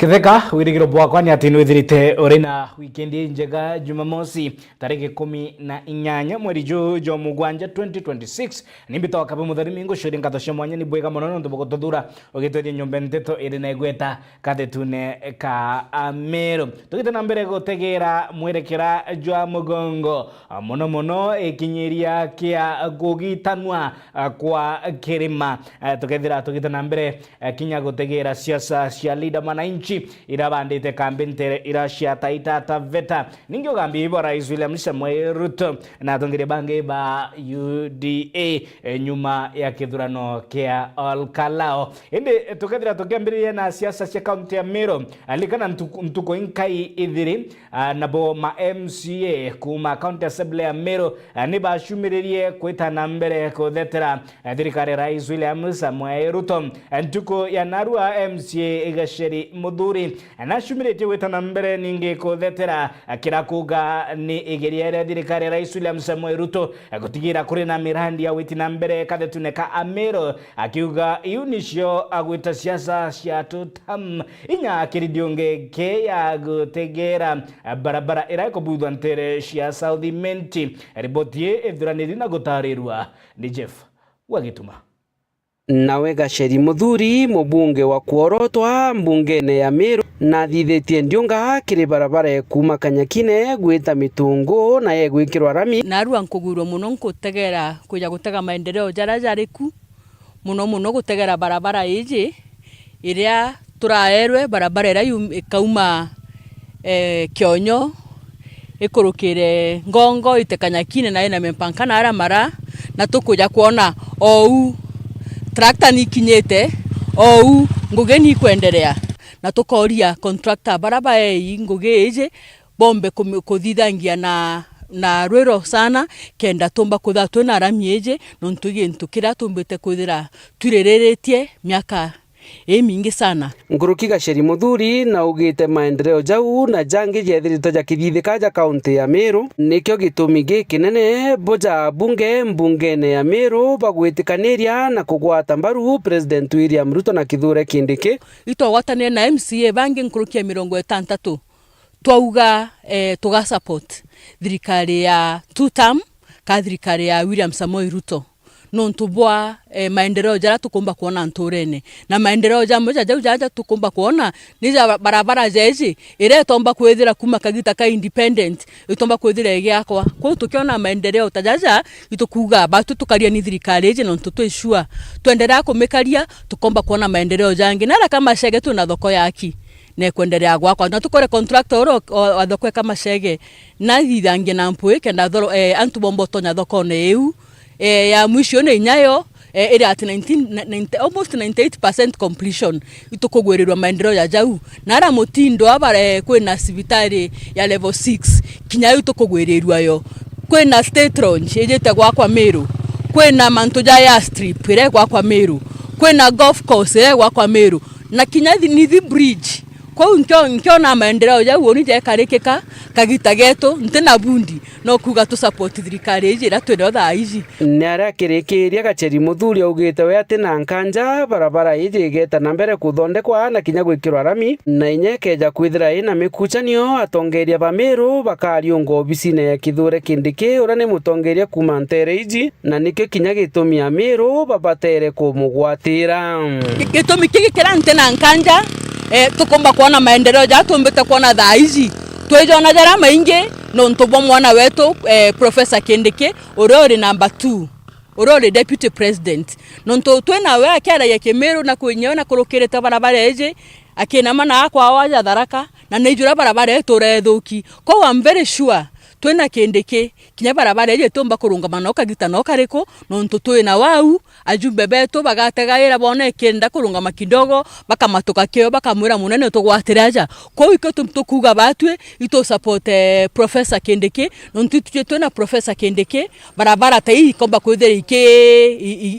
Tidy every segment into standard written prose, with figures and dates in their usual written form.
Kitheka wirigiro bwakwa ni ati nwithirite uri na wikendi njega Jumamosi tariki 18 mweri jo mugwanja 2026 nimbito kabe muthari ngucuri ngatho cia mwanya ni bwega muno nondu bugututhura ugitweria nyumba nteto iri na igweta kathetune ka Meru tugite na mbere gutegera mwerekera jwa mugongo muno ikinyiria kia gugitanwa kwa kirima tukethira tugite na mbere kinya gutegera siasa cia leader mananchi irabandite kambintere irashia Taita Taveta ningyo gambi ibo Rais William Samoei Ruto na tongire bange ba UDA nyuma ya kithurano kia Olkalao indi tukethira tukiambiria na siasa cia kaunti ya Meru alikana mtuko inkai ithiri nabo ma MCA kuma county assembly ya Meru ni bashumiririe kwitana mbere kuthetera thirikari Rais William Samoei Ruto ntuko ya Narua MCA Igasheri Muthuri anashumirite wetana mbere ninge kuthetera kirakuga ni igeria thirikari Rais William Samoei Ruto gutigira kuri na mirandi ya witina mbere kathetune ka Meru akiuga iunisho agwita siasa cia tutam inya kiridionge ke ya gutegera barabara iraiko budwa ntere cia South Menti ribotie ithraniri na gutarirwa ni Jeff Wagituma. Nawe Gacheri Muthuri mubunge wa kuorotwa mbungene ya Meru na thithetie ndiunga kiri barabara kuma Kanyakine gwita Mitungu na yegwikirwa rami narua nkugurwo muno nkutegera kuja gutega maendeleo jarajariku muno gutegera barabara iji iria turaerwe barabara ira kauma Kionyo ikurukire Ngongo ite Kanyakine na ina mempankana ara mara na tukuja kuona ou tractor ni kinyete ou nguge ni kuendelea na tukoria contractor barabara hii nguge eje bombe kuthithangia na rwero sana kenda tomba kuthatwe na ramieje nontugie ntukira tumbite kuthira turereretie miaka mingi sana. Nguruki Gacheri Muthuri na ugite maendeleo jau na jangi jethirito jakithithika ja kaunti ya Meru nikyo gitumi gikinene boja mbungene ya Meru bagwitikaniria na kugwata mbaru President William Ruto na Kithure Kindiki itogwatania na MCA bangi nguruki ya 60 twauga tuga support thirikari ya two-term ka thirikari ya William Samoei Ruto nontubwa maendeleo jara tukumba kuona nturene na maendeleo jambo jaja tukumba kuona nija barabara jeji ire tomba kwethira kuma kagita ka independent itomba kwethira egiakwa kwa tukiona maendeleo tajaja itukuga batu tukaria ni thirikari eje no tutwishua tuendelea kumekaria tukomba kuona maendeleo jangi nara kama shege tu na thoko yaki ne kwendelea gwakwa na tukore contractor wa thoko kama shege na thithangie na mpwe kenda thoro antu bombo tonya thoko ne eu ya mwisho ne nyayo ere at 90 almost 98% completion itokogwererwa maendeleo ya jau na ara mutindo abare kwena civitari ya level 6 kinyayo itokogwererwa yo kwena state launch ejete kwa Meru kwena mantoja ya strip ere kwa Meru kwena golf course ere kwa Meru na kinyathi ni the bridge kwa nkyo na maendeleo ya woni je karekeka kagita geto ntena bundi no kuga tu support thirikari iji ratwero tha iji nara kirekeria Gacheri Muthuri augite we ati na nkanja barabara iji geta na mbere kuthondekwa na kinya gwikirwa rami na inyekeja kwithira ina mikuchanio atongeria ba Meru bakariungo obisine ya Kithure Kindiki ura ni mutongeria kuma ntere iji na nikyo kinya gitumia Meru babatere kumugwatira gitumi kigikira ntena nkanja tukomba kuona maendeleo ja tumbete kuona tha iji twejona jara maingi no ntobo mwana wetu Professor Kindiki uri number 2 uri deputy president no twena we akara yake Meru na kwenyeona kurukirete barabara eje akina mana akwa awaja tharaka na nejura barabara eturethuki ko I'm very sure twena Kindiki kinya barabara eje tomba kurungamana okagita no kariko no twena wau ajumbe beto bagategaira bone kenda kurungama kidogo bakamatoka kio bakamwira munene tugwatiraja ko iko tumtukuga batwe ito support Professor Kindiki no ntituje twena Professor Kindiki barabara tai komba kwethera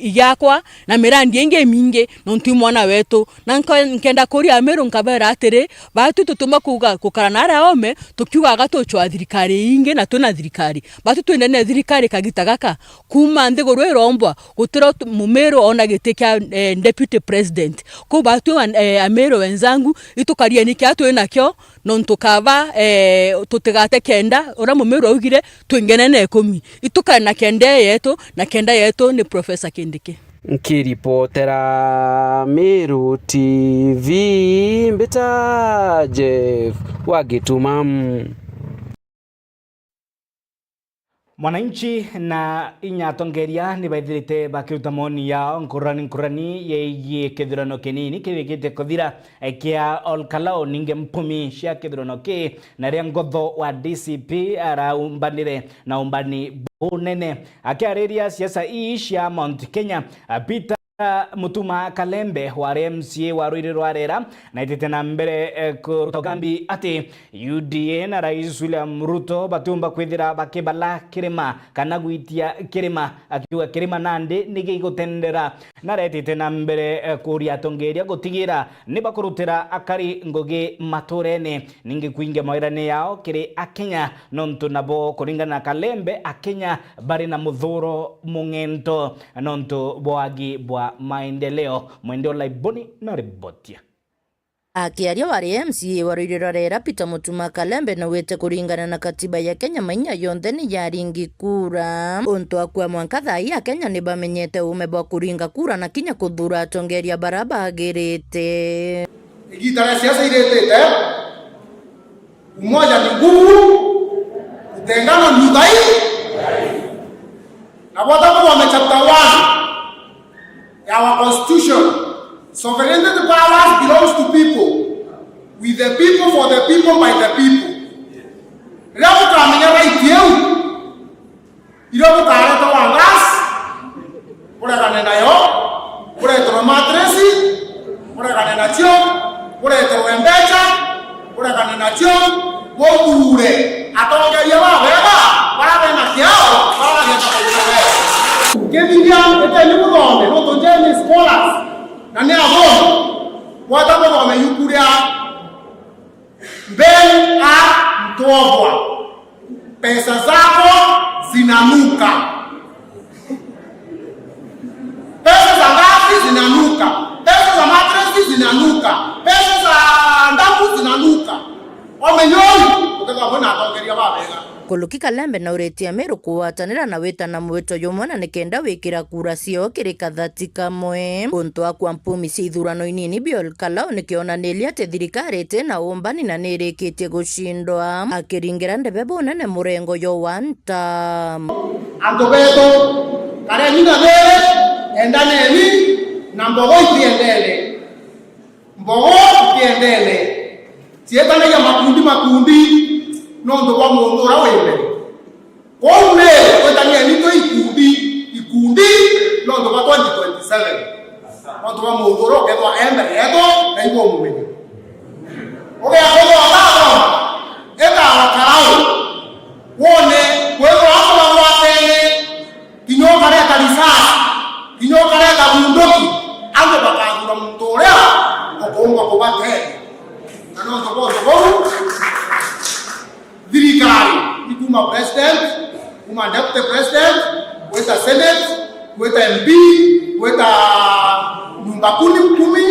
igakwa na mirandi enge minge no ntimwana wetu na nkenda kuri Meru nkabera atire batu tutuma kuga kukaranara ome tukiuga gatochwa thirikari bainge na tuna thirikari batu twendene thirikari kagita gaka kuma nthiguru irombwa gutira mumero ona gitika deputy president ko batu amero wenzangu itukaria nikia twinakyo non tukava tutigate kenda ora mumero augire twingene na 10 itukana kenda yetu na kenda yetu ni Professor Kindiki. Nkiripotera Meru TV mbita Jeff Wagitumam. Mwananchi na inyatongeria ni baithirite bakiruta moni yao nkurani yegie kithurano kinini kibikite kuthira kia Olkalao ninge mpumi cia kithurano ki na ria ngotho wa DCP araumbanire na umbani bunene akiariria siasa cia Mount Kenya Peter Mutuma Kalembe wa MCA wa Ruiru Rwarera na itete na mbere kutokambi ati UDA na Rais William Ruto batumba kwithira bakibala kirima kana gwitia kirima akiwa kirima nande nige igotendera na retete na mbere kuria tongeria gutigira ni bakurutira akari ngoge maturene ninge kuinga mairane yao kiri Akenya nontu nabo kuringana Kalembe Akenya bari na muthuro mungento nontu boagi bwa maendeleo mwendeo laiboni na ribotia. Akiaria wari MCA wa Ruiru Rwarera Peter Mutuma Kalembe na wete kuringana na katiba ya Kenya mainya yonthe ni yaringi kura untu akwa mwanka thai ya Kenya ni bamenyete umebwa kuringa kura na kinya kuthura atongeria baraba agirite igitara siasa iretete umoja ni nguvu utengano ni udhaifu na watakuwa wamechapta 1 our constitution. Sovereignty powers belongs to people, with the people, for the people, by the people. Leo tuamenya right yeu ilo tukareta wangas kule kanena yo kule tro matresi kule kanena chio kule tro embecha kule kanena chio bokure atongeria baba para na kiao para na kiao kebidia ete ni mudombe no to jeni scholars na ni abo wata bo wameyukuria mbele a mtobwa pesa zako zinanuka pesa za ngapi zinanuka pesa za matresi zinanuka pesa za ndaku zinanuka omenyoni utaka bona atongeria babega Kuluki Kalembe na uretia Meru kuwatanira na weta na mwito yomwana nikenda wikira kura cio kirika 30 kamwe untu akwa mpumi cia ithurano inini bi Olkalao nikionaniria ati thirikari tena umbani na nirikitie gucindwa akiringira ndebe bunene murengo yo wanta anto beto kare nyina bere endane ni na mbogo itiendele mbogo itiendele tietana ya makundi no ndo wa mundu ra wende kome wetania ni to ikundi no ndo wa 2027 ndo wa mundu ro ke to embe eto na ibo mumenye oge akodo ababo eka wakarao wone kwero hapo wa watene kinyoka re kanisa kinyoka re kabundoki ando bakagura mtorea okonga ko batene na no ndo Dirikari, ikuma president, kuma deputy president, weta senate, weta MP, weta nyumba kumi,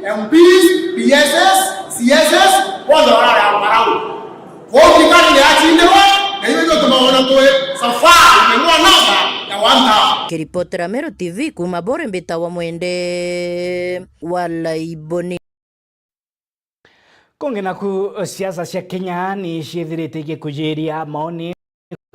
MPs, PSS, CSS, wala wala ya marau. Kwa dirikari ni achindewa, na hiyo ndio tunaona toe safari ni namba ya wanda. Kiripotera Meru TV kuma bore mbita wa mwende wala iboni. Kongena ku siasa cia Kenya ni ciithirite igikujiria maoni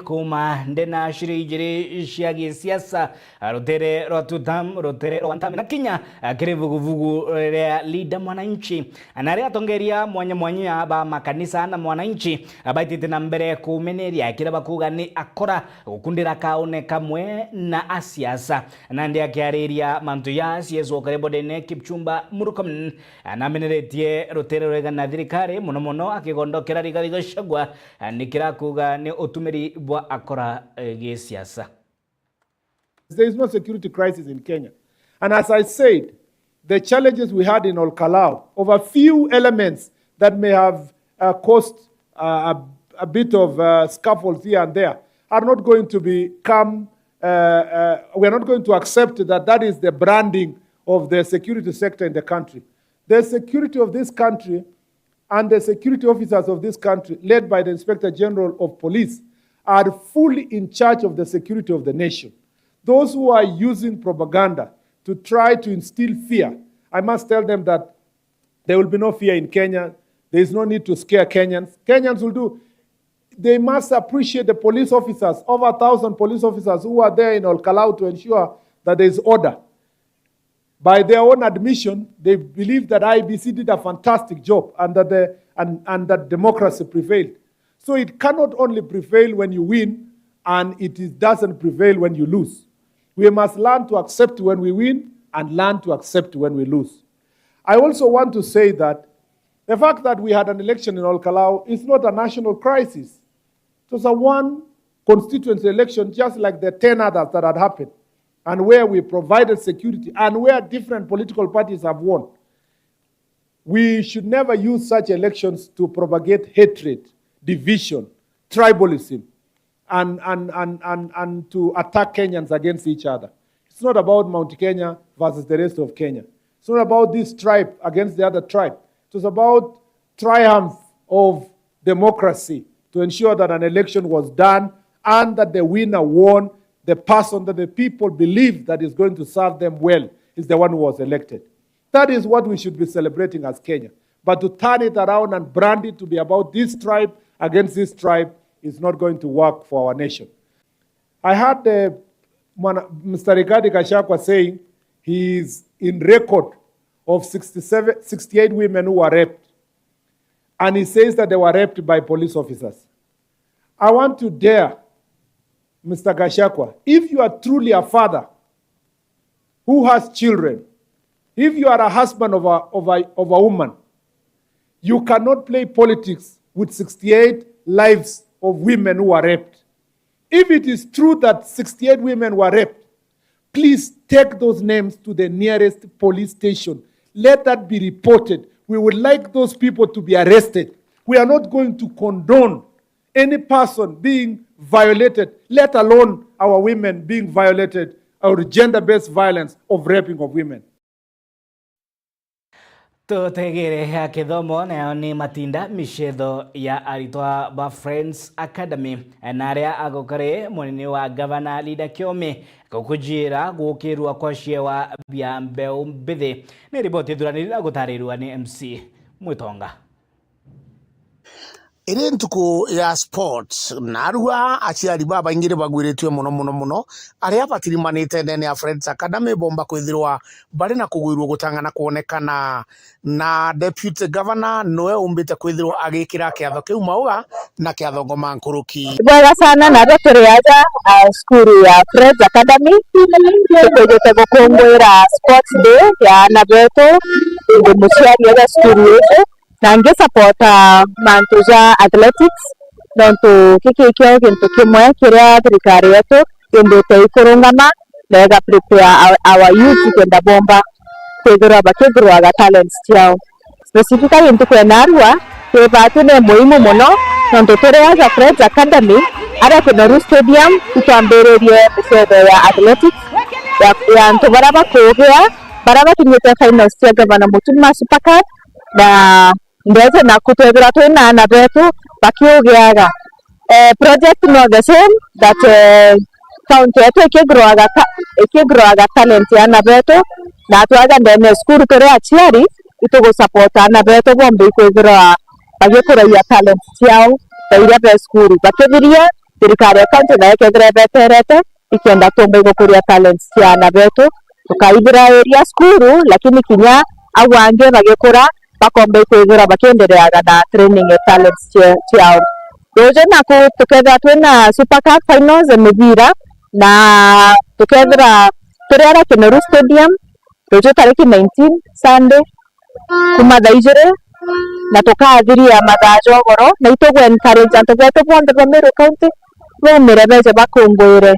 kuma ndena shiri ijiri cia gisiasa rutere rwa tutam rutere rwa ntame na Kenya kiri vuguvugu ria Leader Mwananchi anaria atongeria mwanya ba makanisa na Mwananchi abaitite na mbere kumeneria kira bakuga ni akora gukundira kaone kamwe na asiasa na ndi akiariria mantu ya CSO Karebodene Kipchumba Murkomen anameneretie rutere rwega na thirikari muno akigondokera Rigathi Gachagua nikira kuga ni utumiri akora siasa. There is no security crisis in Kenya. And as I said, the challenges we had in Olkalao, of a few elements that may have caused a a bit of scaffolds here and there are not going to become, we are not going to accept that is the branding of the security sector in the country. The security of this country and the security officers of this country, led by the Inspector General of Police, are fully in charge of the security of the nation. Those who are using propaganda to try to instill fear, I must tell them that there will be no fear in Kenya. There is no need to scare Kenyans. Kenyans will do. They must appreciate the police officers, over 1,000 police officers who are there in Olkalau to ensure that there is order. By their own admission, they believe that IEBC did a fantastic job and that democracy prevailed. So it cannot only prevail when you win, and it doesn't prevail when you lose. We must learn to accept when we win and learn to accept when we lose. I also want to say that the fact that we had an election in Olkalau is not a national crisis. It was a one constituency election, just like the 10 others that had happened, and where we provided security and where different political parties have won. We should never use such elections to propagate hatred, division, tribalism, and to attack Kenyans against each other. It's not about Mount Kenya versus the rest of Kenya. It's not about this tribe against the other tribe. It was about triumph of democracy to ensure that an election was done and that the winner won. The person that the people believe that is going to serve them well is the one who was elected. That is what we should be celebrating as Kenya. But to turn it around and brand it to be about this tribe against this tribe is not going to work for our nation. I heard Mr. Rigathi Gachagua saying he is in record of 68 women who were raped. And he says that they were raped by police officers. I want to dare Mr. Gachagua, if you are truly a father who has children, if you are a husband of a woman, you cannot play politics with 68 lives of women who are raped. If it is true that 68 women were raped, please take those names to the nearest police station. Let that be reported. We would like those people to be arrested. We are not going to condone any person being violated, let alone our women being violated, or gender-based violence of raping of women. Tutegere ya kithomo nayo ni matinda michetho ya aritwa ba Friends Academy na aria agokare munini wa Governor Lida Kiome gukujira gukirwa kwa shewa bia mbeu mbithi ni riboti thuranira gutarirwa ni MC Mwitonga. Iri ntuku ya sports narua aciari baba ingire bagwiritwe muno aria batirimanite ndene ya Friends Academy bomba kwithirwa bari na kugwirwo gutangana kuonekana na deputy governor noe umbite kwithirwa agikira kiatho kiu mauga na kiatho ngoma nkuruki bora sana na rotore yaja skuru ya Friends Academy tukojete gukungwira sports day ya nabeto ndi muciari ya skuru yetu na nge supporta mantuja athletics nontu kikikyo kintu kimwe kiria thirikari yetu indite ikurungama nega prepare our youth kwenda bomba kwithirwa bakithirwaga talents ciao specifically ntu kwenarua kwibatu ne muhimu muno nontu turia Friends Academy aria Kinoru Stadium tutambiririe michetho ya athletics ya ntu baria bakugia baria bakinyite finals cia Governor Mutuma Super Cup na ndeze na kutwethira twina na betu bakiugiaga project no the same that county yetu ikigroaga talent ya na betu na twaga ndene skuru tore aciari itugo support na betu bombe ikwithira bagikuraia talent ciao tairia be skuru bakithiria thirikari county na ikethira beterete ikienda tumbe igukuria talent cia na betu tukaithira area skuru lakini kinya awange bagikura bakombe kwithira bakiendereaga na training ya talents ciao rojo na tukethira twina Super Cup finals mivira na tukethira turiara Kinoru Stadium rojo tariki 19 Sunday kuma thaijire na tukathiria mathajo goro na itugwe encourage antu betu bonde ba Meru County bomire beje bakungwire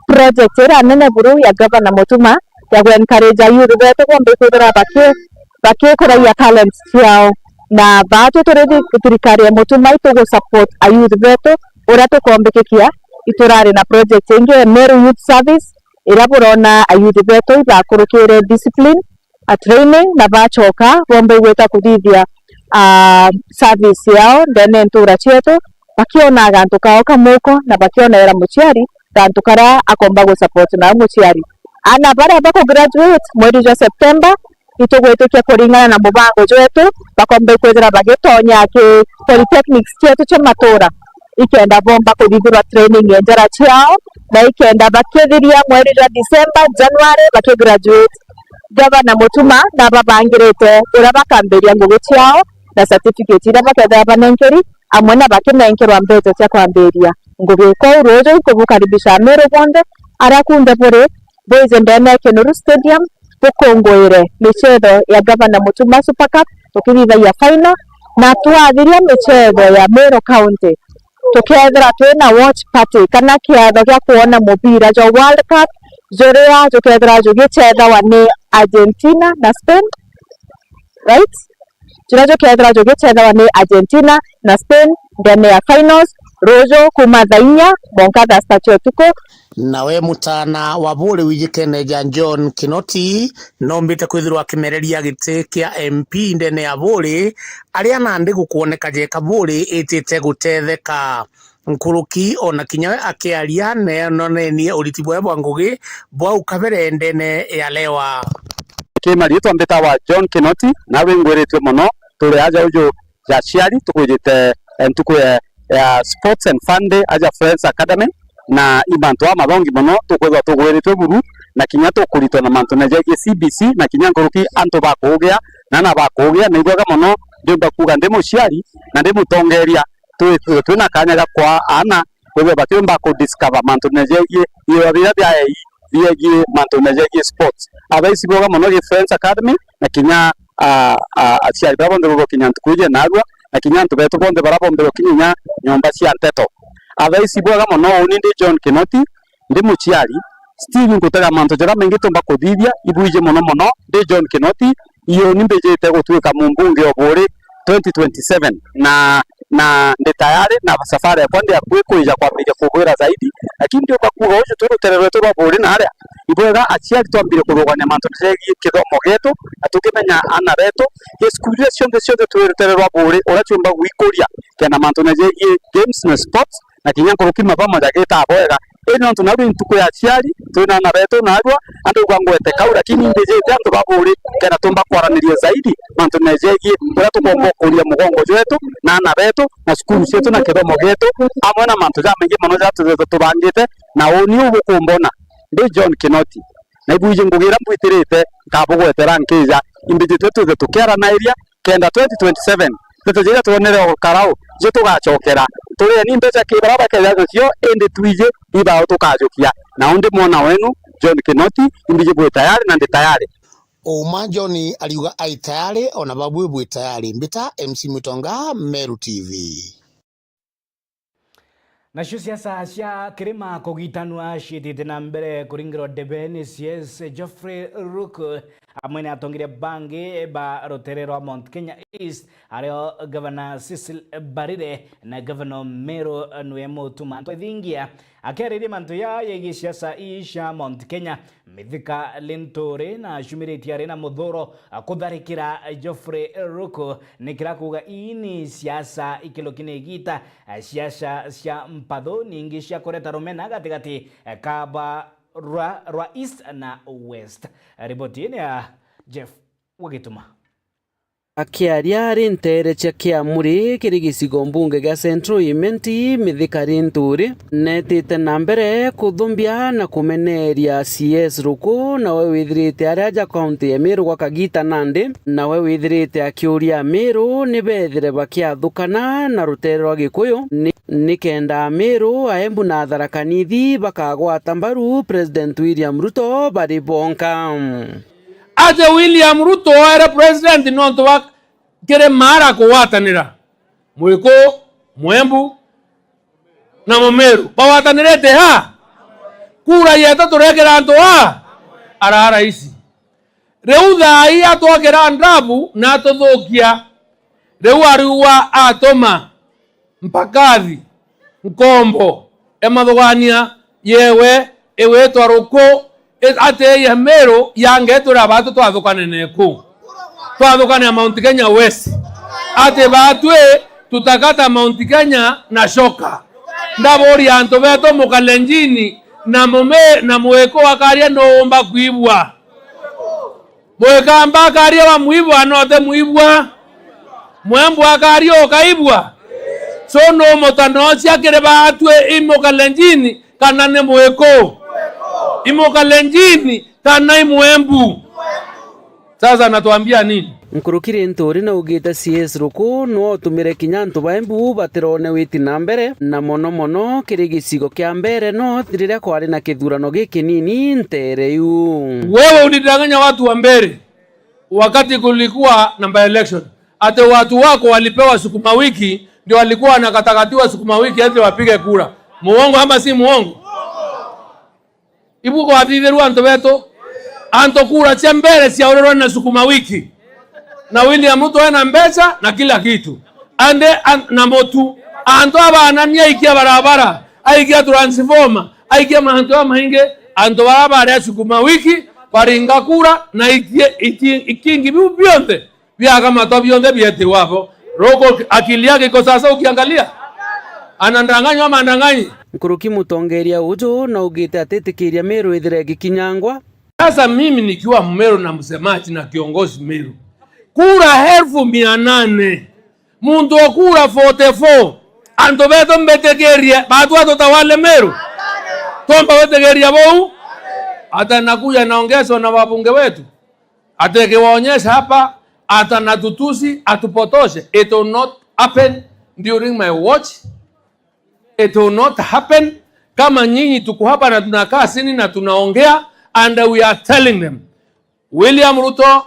project ira nene buru ya Governor Mutuma ya encourage youth betu bombe kwithira bakikuraia talents ciao na bato tore thirikari ya mutuma itugo support ayuth betu uria tukombekekia iturari na project ingi Meru Youth Service ira burona ayuth betu ibakurukire discipline a training na bachoka bombe gweta kuthithia service yao ndene ntura chetu bakiona gantu kao kamoko na bakiona era muciari gantu kara akomba go support na muciari ana bara bako graduate mwezi wa September itugwetukia kuringana na mubango jwetu bakombe kwethira bagitonya ki polytechnics chetu cha matura ikenda bomba kuthithirwa training ya njara ciao na ikenda bakithiria mwezi wa December January bakigraduate Gavana Mutuma na babangirite uria bakambiria ngugi ciao na certificate ira baketha banenkeri amwe na bakinenkerwa mbeto cia kwambiria ngugi kwa urojo kubukaribisha Meru bonde arakunde bure boys ndene Kenuru Stadium tukongwire michetho ya Gavana Mutuma Super Cup tukithitha ya final na twathiria michetho ya Meru County tukethira twina watch party kana kiatho gia kuona mubira jo World Cup jorea tukethira jugichethawa ni Argentina na Spain, right? Tukethira jugichethawa ni Argentina na Spain ndene ya finals rojo kuma thainya bonka tha statue tuko nawe mutana wa bure wijikeneja John Kinoti nombite kwithirwa kimereria giti kia MP ndene ya bure aria nandi gukuoneka jeka bure itite gutetheka nkuruki ona kinyawe akiaria nonenie uriti bwa ngugi bwa ukabere ndene ya lewa kimari twambita wa John Kinoti nawe ngwiritwe muno turi aja ujo ya ciari tukwirite ntuku ya Sports and Fun Day aja Friends Academy na ibantu amathongi muno tukwithwa tugwiritwe buru na kinya tukuritwa na mantu na jege CBC na kinya nguruki antu bakugia na bakugia na igwaga muno ndimba kuga ndi muciari na ndi mutongeria twina kanya kwa ana kwithwa batimba ku discover mantu na jege iyo bia bia mantu na jege sports abaisi boga muno ge Friends Academy na kinya aciari babonde kinya ntukuje narwa na kinya ntu betu bonde barabombe kinya nyomba cia nteto abaisi boga muno uni ndi John Kinoti ndi muciari still ngutega mantu jara mengi tumba kuthithia ibuije muno ndi John Kinoti iyo nimbejete gutwika mumbunge obore 2027 na ndi tayari na safari ya kwenda kuija kwa meja kugwira zaidi lakini ndio bakuga ujo turutererwe tu obore na aria iboga aciari twambire kuruganya mantu jegi kithomo getu atukimenya ana betu eskuria cionde turutererwa obore ora chumba gwikuria kana mantu jegi games na sports na kinya kurukima pamoja geta aboega eno tunaru ntuko ya ciari tuna na beto narwa andu gwangwete kau lakini mbejete andu baburi kana tumba kwaraniria zaidi mantu nejegi ura tugomba kuria mugongo jwetu na beto na skulu cyetu na kithomo getu amwe na mantu jamengi muno jatu tubangite na uni ugukumbona ndi John Kinoti na ibuje ngugira mbwitirite kabugwetera nkija imbijite tuze tukera na area kenda 2027 tutujira tuonere karao je tugachokera turi ni mbeca kibaraba kejazo cio ende twije ibao tukajokia na onde mwana wenu John Kinoti imbije bwe tayari na ndi tayari Uma John aliuga ai tayari ona babu bwe tayari mbita MC Mutonga Meru TV nacio ciaca cia kirima kugitanwa ciitite na mbere kuringirwo debeni CS Geoffrey Ruku amwe ni atongire bangi ba rotere rwa Mount Kenya East ario Governor Cecil Barire na Governor Meru Nwe Mutuma twithingia akeririe mantu ya yegi ciaca isha Mount Kenya mithika linturi na shumiriti ari na muthuro kutharikira Geoffrey Ruku nikira kuga ini ciaca ikilokine gita ciaca cia mpatho ningi cia kureta rumena gatigati kaba rwa East na West. Ripoti ni ya Jeff Wagituma. Akiaria ari ntere cia Kiamuri kiri gicigo mbunge gia Central Imenti mithika rinturi netite na mbere kuthumbia na kumeneria CS Ruku nawe withirite aria aja kaunti ya Meru gwa Kagita Nandi nawe withirite akiuria Meru ni bethire bakiathukana na rutere rwa Gikuyu nikenda Meru Aembu na Tharaka Nithi bakagwata mbaru President William Ruto bari bonka aje William Ruto era president nonto wa kire mara kuwatanira mwiko Mwembu na Mumeru bawatanirete ha kura yeta turekera antu ha arara isi reu thai atwakera ndabu na tuthukia riu ariwa atoma mpakathi nkombo emathugania yewe ewetwa ruku ate ya Meru yangetura batu twathukane neku twathukane Mount Kenya West ate batwe tutakata Mount Kenya na shoka ndabori anto beto mukalenjini na mweko wakaria nomba kuibwa mweka mbakaria wa muibwa note muibwa mwembu wakaria okaibwa so no motanosi akire batwe imokalenjini kana ne mweko imokalenjini kana imwembu. Sasa natuambia nini? Nkurukire ntori na ugita CS Ruku no tumire kinyantu baembu batirone witi na mbere na mono kiri gicigo kia mbere no riria kwari na kithurano giki nini ntereu. Wewe ulidanganya watu wa mbere wakati kulikuwa namba election. Ate watu wako walipewa sukuma wiki ndio walikuwa wanakatakatiwa sukuma wiki hadi wapige kura. Muongo ama si muongo? Ibuko haditheru anto beto anto kura cia mbere cia urero na sukuma wiki. Na William Ruto ana mbeca na kila kitu. Ande na motu anto abana ni aikia barabara, aikia transformer, aikia manto mahinge, anto barabara ya sukuma wiki, baringa kura na ikingi bionde. Bia kama to bionde biete wapo. Roko akili yake iko sasa ukiangalia. Anandanganywa ama andanganyi. Nkuruki mutongeria ujo na ugite atetikiria Meru ithire gikinyangwa. Sasa mimi nikiwa Meru na msemaji na kiongozi Meru. Kura 800 muntu okura 44 anto beto mbetegeria batu atotawale Meru tomba wetegeria bou hata nakuja naongezwa na wabunge wetu atekewaonyesha hapa hata natutusi atupotoshe. It will not happen during my watch. It will not happen kama nyinyi tuko hapa na tunakaa sini na tunaongea and we are telling them William Ruto,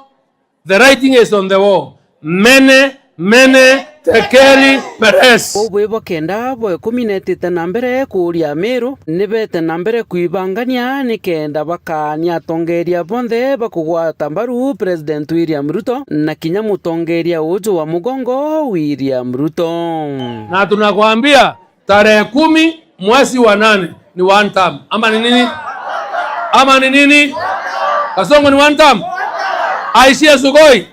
the writing is on the wall. Mene tekeri peres. Obwebo kenda bwe kuminetite na mbere kuria Meru nibete na mbere kuibangania nikenda bakania atongeria bonthe bakugwata mbaru President William Ruto na kinya mutongeria ujo wa mugongo William Ruto. Na tunakwambia tarehe 10 mwezi wa 8 ni one term. Ama ni nini? Ama ni nini? Kasongo ni one term. Aishia Sugoi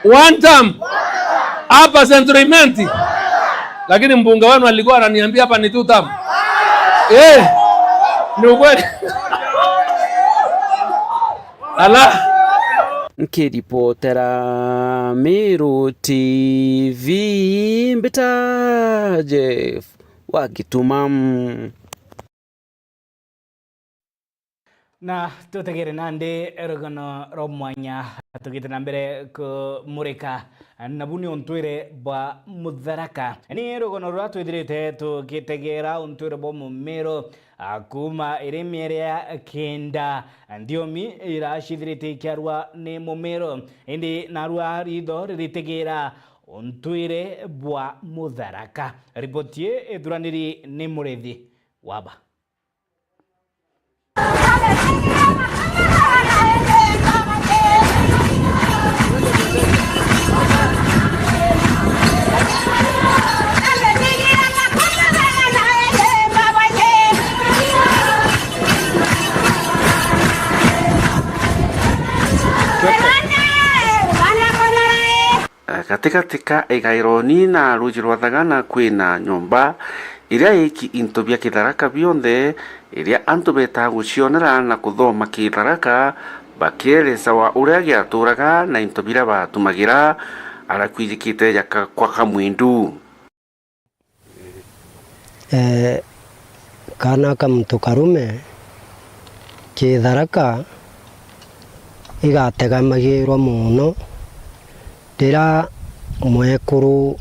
one term hapa Centrimenti, lakini mbunge wenu alikuwa ananiambia hapa ni two term. Ni ukweli. Ala nkiripotera Meru TV Mbita Jeff Wagitumam. Na tutegere nande erogano romwanya tugite na mbere kumurika nabuni ontwire bwa Mutharaka ni erogano rwatwithirite tugitegera ontwire bwa Mumero akuma iremierea kenda ndiomi irashithirite ikiarwa ni Mumero indi narwa ritho ritegera ontwire bwa Mutharaka. Ripotie eduraniri ni Murethi Waba. Katika Igaironi na Ruji rwa Thagana kwina nyumba iria iki into bia Kitharaka bionthe iria antu beta gucionera na kuthoma Kitharaka bakieresa wa uria giaturaga na into bira batumagira arakwijikite yaka kwa Kamwindu. Kana kamuntu karume Kitharaka igategamagirwo muno ndira mwekuru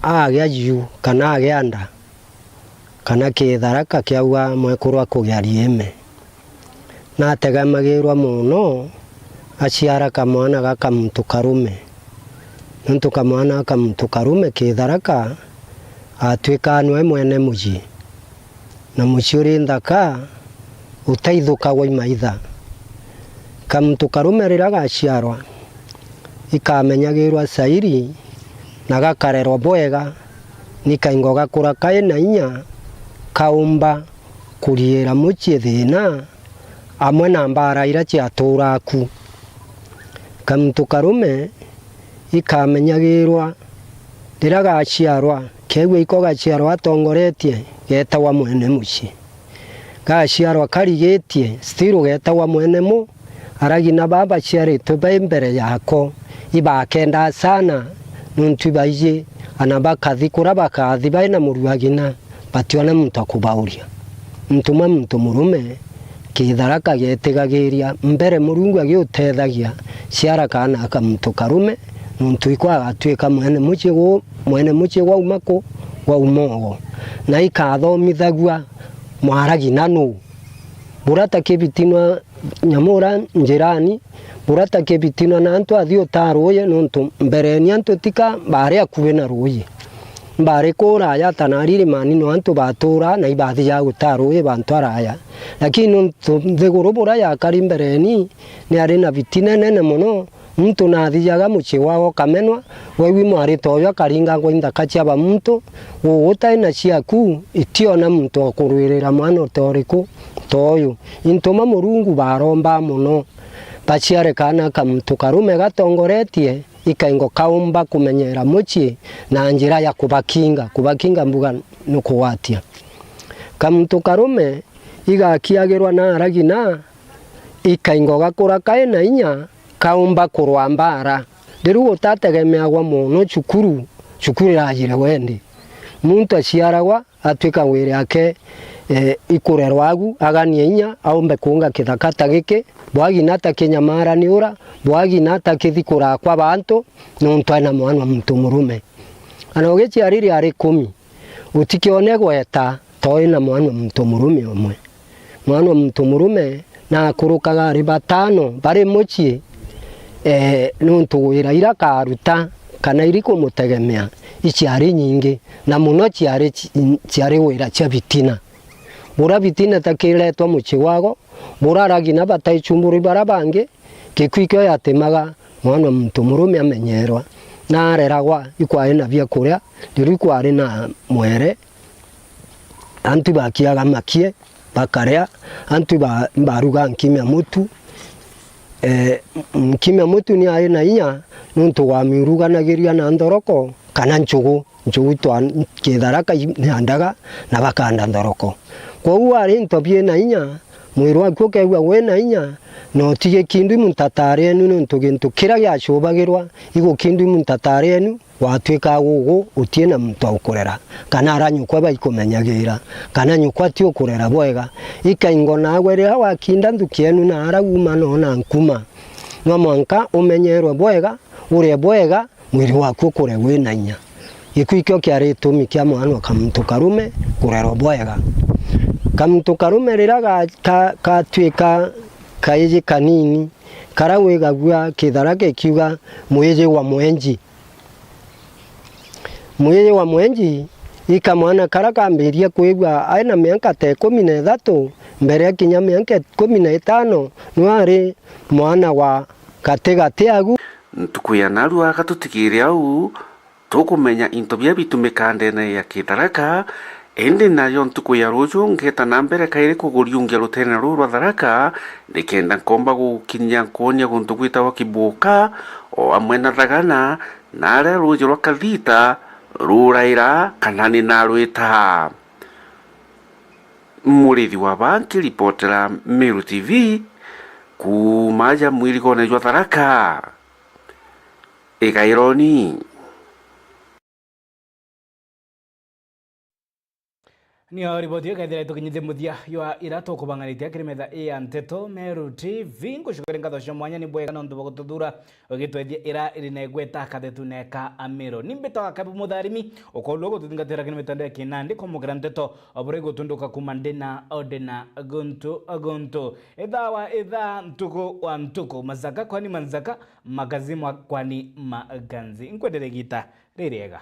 agia yu kana agianda kana Kitharaka kiauga mwekuru akugia rieme na ategamagirwa muno aciara kamwana gaka muntu karume nuntu kamwana ka muntu karume Kitharaka atwika nwe mwene muji na muciuri ndaka utaithuka gwa maitha kamuntu karume riraga ciarwa ikamenyagirwa sairi na gakarerwo bwega nikaingo gakura kaina inya kaumba kuriira mucie thina amwe na mbara ira ciaturaku. Kamuntu karume ikamenyagirwa rira gaciarwa kewe iko gaciarwa atongoretie getawa mwene mucie gaciarwa karigetie still getawa mwene mu aragina baba ciaritwe ba imbere yako ibakenda sana nuntu baije anabakathikura bakathi baina muruagina bationa muntu akubauria ntuma muntu murume kitharaka getigagiria mbere murungu agiutethagia ciara kana akamuntu karume nuntu ikwa atwika mwene mucie wa umako wa umogo na ikathomithagua mwaragina nu burata kibitinwa nyamura njirani burata kibitinwa na antu athio taruye nuntu mbere ni antu tika bare akuwe na ruye bare kora ya tanarire mani no antu batura na ibathi ya gutaruye bantu araya lakini nuntu thiguru bura ya karimbere ni ari na vitina nene muno muntu nathiaga mucie wao kamenwa wewi mwari toyo karinga ngo indaka cia muntu ugutai na ciaku itiona muntu akurwirira mwana toriku toyo intoma murungu baromba muno baciare kana kamuntu karume gatongoretie ikaingo kaumba kumenyera mucie na njira ya kubakinga mbuga nukuwatia. Kamuntu karume igakiagirwa na aragina ikaingo gakura kaina inya kaumba kurwa mbara ndiru utategemeagwa muno cukuru iragire wende muntu aciaragwa atwika wiri yake ikurerwagu aganie inya aumbe kunga kithaka ta giki bwagina ta kinyamara ni ura bwagina ta kithikura kwa bantu nuntu ana mwana muntu murume ana ugichiariri ari 10 utikione gweta toina mwana muntu murume omwe mwana muntu murume na kurukaga ari 5 bari mucie nuntu wira ira karuta kana iriko mutegemea iciari nyingi na muno ciari wira cia bitina bura bitina takiretwa muci wago buraragina bataichumburi barabange kikwikyo yatemaga mwana muntu murume amenyerwa na areragwa ikwaye na bia kuria ndiru kwari na mwere antu bakiaga makie bakaria antu baruga nkimya mutu nkimya mutu ni ari na inya nuntu wa miruganagiria na ndoroko kana nchugu twa kitharaka nyandaga na bakanda ndoroko kwa uwa ari ntobie na inya mwirwa kukegwa we na inya no tige kindu muntatare enu nuntu gintu kira gyacubagirwa igo kindu muntatare enu watwika gugu utie na muntu ukurera kana aranyukwa baikomenyagira kana nyukwa ti ukurera bwega ikaingo nawe ri hawa kinda ndukienu na araguma no na nkuma no mwanka umenyerwe bwega uri bwega mwiri waku kure we na inya ikwikyo kyari tumi kya mwana kamuntu karume kurero bwega kamuntu karume riraga katwika kaije kanini karawega gwa kitharake kiuga muyeje wa mwenji ikamwana karakambiria kwigwa aina miaka ta 13 mbere ya kinya miaka 15 nwari mwana wa kategate agu ntukuya narua katutikiria au tukumenya into bia bitumika ndene ya kitharaka ende nayo ntukuya ruju ngeta na mbere kaire kuguriungia rutene rwa tharaka nikenda komba gukinya konya guntu gwitawa kibuka o amwe na thagana na ara ruju rwa kathita ruraira kana ni na rwita murithi wa banki reportera Meru TV kumaja mwiri kone jwa tharaka Ekaironi niyo riboti yo kaithira tukinyite muthia yo irato kubanganitia kirimetha ya Nteto Meru TV ngushukuri ngatho cia mwanya ni bwega nondu bagututhura ugitwethia ira irinegweta kathetu neka Amiro nimbito kabu mutharimi ukolwo gututhingatira kirimetha ya Kinandi komukira Nteto obure gutunduka kumandena odena guntu idha ntuko wa ntuko mazaka kwani manzaka magazimwa kwani maganzi nkwendere gita ririega